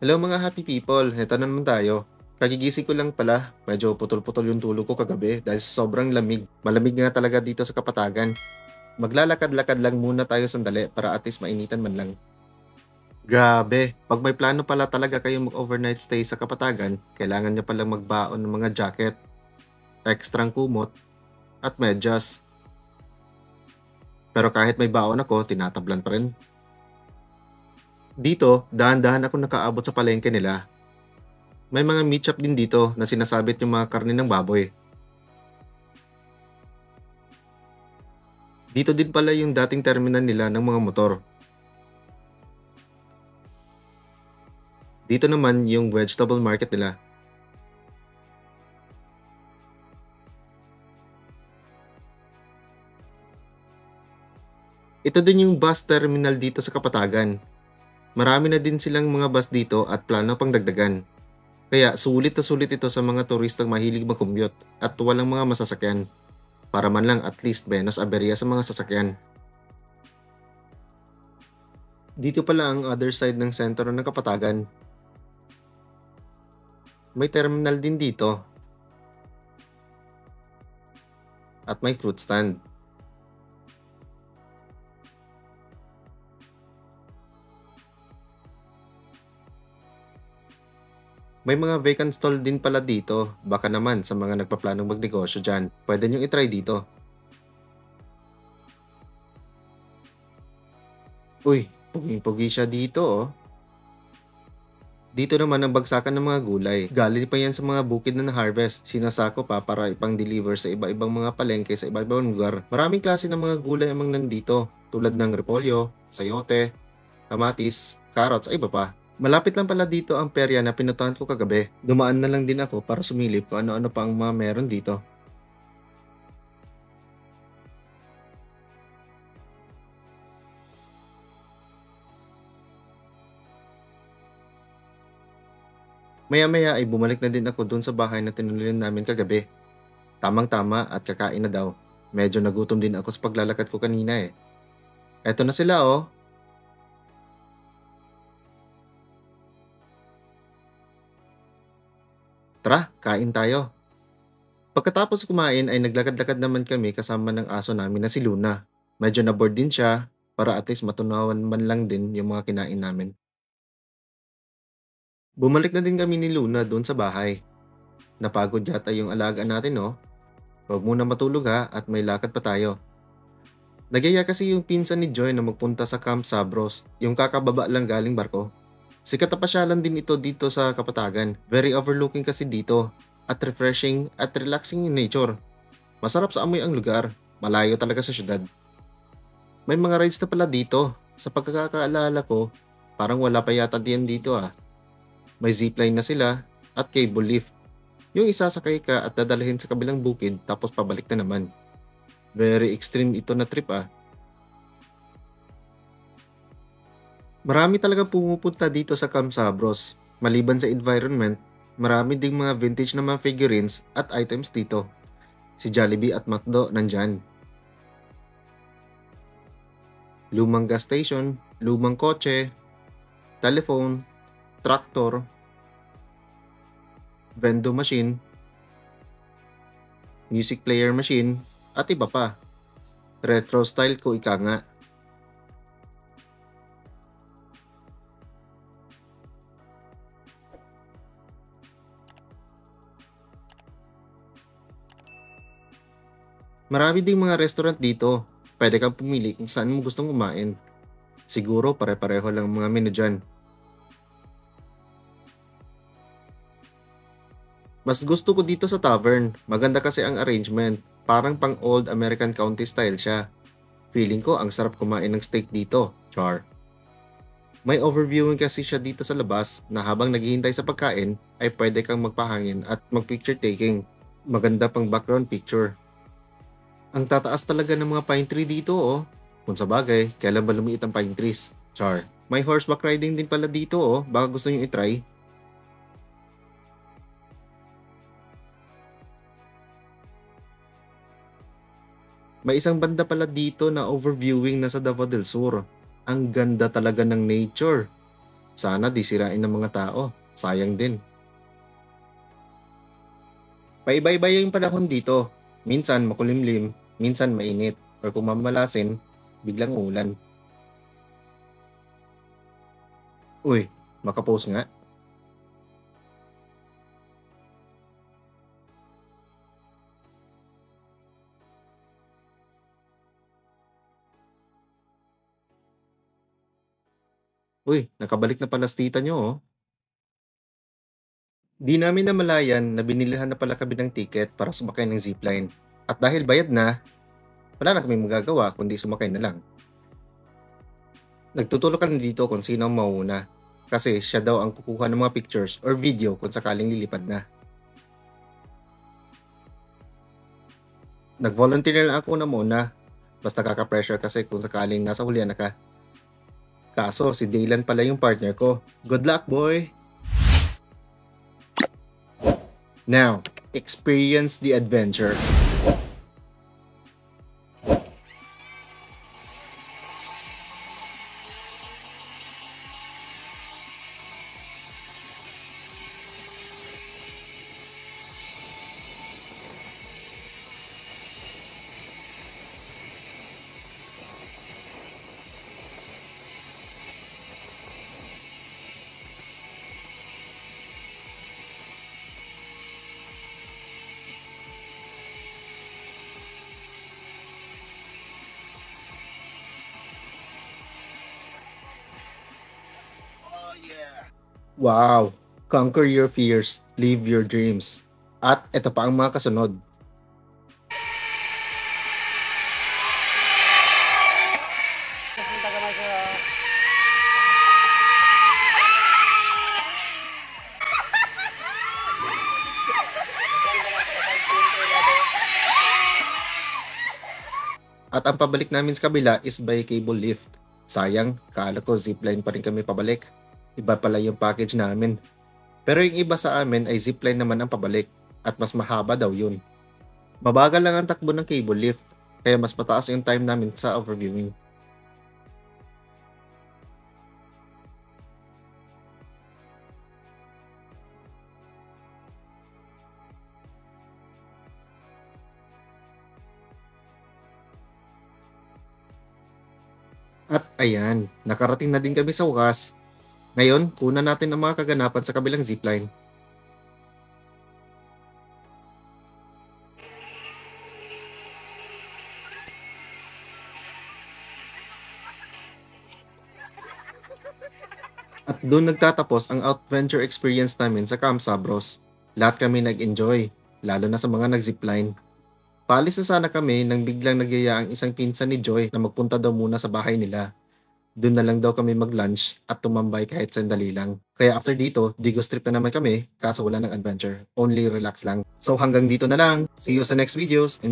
Hello mga happy people, heto na naman tayo. Kagigising ko lang pala, medyo putol-putol yung tulog ko kagabi dahil sa sobrang lamig. Malamig nga talaga dito sa Kapatagan. Maglalakad-lakad lang muna tayo sandali para at least mainitan man lang. Grabe, pag may plano pala talaga kayong mag-overnight stay sa Kapatagan, kailangan nyo palang magbaon ng mga jacket, ekstrang kumot, at medyas. Pero kahit may baon ako, tinatablan pa rin. Dito, dahan-dahan ako nakaabot sa palengke nila. May mga meat shop din dito na sinasabit yung mga karne ng baboy. Dito din pala yung dating terminal nila ng mga motor. Dito naman yung vegetable market nila. Ito din yung bus terminal dito sa Kapatagan. Marami na din silang mga bus dito at plano pang dagdagan. Kaya sulit na sulit ito sa mga turistang mahilig mag-commute at walang mga masasakyan. Para man lang at least menos aberya sa mga sasakyan. Dito pala ang other side ng sentro ng Kapatagan. May terminal din dito. At may fruit stand. May mga vacant stall din pala dito. Baka naman sa mga nagpaplanong magnegosyo dyan, pwede nyo itry dito. Uy, puging-pugi siya dito oh. Dito naman ang bagsakan ng mga gulay. Galing pa yan sa mga bukid na na-harvest. Sinasako pa para ipang-deliver sa iba-ibang mga palengke sa iba-ibang lugar. Maraming klase ng mga gulay amang nandito. Tulad ng repolyo, sayote, kamatis, carrots, ay iba pa. Malapit lang pala dito ang perya na pinuntahan ko kagabi. Dumaan na lang din ako para sumilip kung ano-ano pa ang mga meron dito. Maya-maya ay bumalik na din ako dun sa bahay na tinuloyan namin kagabi. Tamang-tama at kakain na daw. Medyo nagutom din ako sa paglalakad ko kanina eh. Eto na sila oh. Tara, kain tayo. Pagkatapos kumain ay naglakad-lakad naman kami kasama ng aso namin na si Luna. Medyo na-bored din siya para at least matunawan man lang din yung mga kinain namin. Bumalik na din kami ni Luna doon sa bahay. Napagod yata yung alaga natin no? Huwag muna matulog ha at may lakad pa tayo. Nagyaya kasi yung pinsan ni Joy na magpunta sa Camp Sabros, yung kakababa lang galing barko. Sikat na pasyalan din ito dito sa Kapatagan. Very overlooking kasi dito at refreshing at relaxing in nature. Masarap sa amoy ang lugar, malayo talaga sa syudad. May mga rides na pala dito. Sa pagkakaalala ko, parang wala pa yata diyan dito ah. May zipline na sila at cable lift. Yung isasakay ka at dadalhin sa kabilang bukid tapos pabalik na naman. Very extreme ito na trip ah. Marami talagang pumupunta dito sa Camp Sabros. Maliban sa environment, marami ding mga vintage na mga figurines at items dito. Si Jollibee at McDo nandyan. Lumang gas station, lumang kotse, telephone, traktor, vendo machine, music player machine, at iba pa. Retro style ko ika nga. Marami ding mga restaurant dito. Pwede kang pumili kung saan mo gustong kumain. Siguro pare-pareho lang ang mga menu dyan. Mas gusto ko dito sa tavern. Maganda kasi ang arrangement. Parang pang old American county style siya. Feeling ko ang sarap kumain ng steak dito. Char. May overviewing kasi siya dito sa labas na habang naghihintay sa pagkain ay pwede kang magpahangin at mag-picture taking. Maganda pang background picture. Ang tataas talaga ng mga pine tree dito oh. Kung sa bagay, kailan ba lumiit ang pine trees? Char. May horseback riding din pala dito oh. Baka gusto nyo itry. May isang banda pala dito na overviewing na sa Davao del Sur. Ang ganda talaga ng nature. Sana di sirain ng mga tao. Sayang din. Paiba-iba yung panahon dito. Minsan makulimlim, minsan mainit, or kung mamalasin, biglang ulan. Uy, makapost nga. Uy, nakabalik na pala tita nyo oh. Di namin namalayan na binilihan na pala kami ng ticket para sumakay ng zipline. At dahil bayad na, wala na kaming magagawa kundi sumakay na lang. Nagtutulak kami dito kung sino ang mauna. Kasi siya daw ang kukuha ng mga pictures or video kung sakaling lilipad na. Nag-volunteer na lang ako na muna. Basta kaka-pressure kasi kung sakaling nasa hulihan na ka. Kaso si Daylan pala yung partner ko. Good luck, boy! Now, experience the adventure. Wow! Conquer your fears, live your dreams. At ito pa ang mga kasunod. At ang pabalik namin sa kabila is by cable lift. Sayang, kala ko zipline pa rin kami pabalik. Iba pala yung package namin. Pero yung iba sa amin ay zipline naman ang pabalik at mas mahaba daw yun. Mabagal lang ang takbo ng cable lift, kaya mas mataas yung time namin sa overviewing. At ayan, nakarating na din kami sa wakas. Ngayon, kunan natin ang mga kaganapan sa kabilang zipline. At doon nagtatapos ang adventure experience namin sa Camp Sabros. Lahat kami nag-enjoy, lalo na sa mga nag-zipline. Paalis na sana kami nang biglang nagyaya ang isang pinsan ni Joy na magpunta daw muna sa bahay nila. Doon na lang daw kami mag-lunch at tumambay kahit sandali lang. Kaya after dito, Digos trip na naman kami kaso wala ng adventure. Only relax lang. So hanggang dito na lang. See you sa next videos.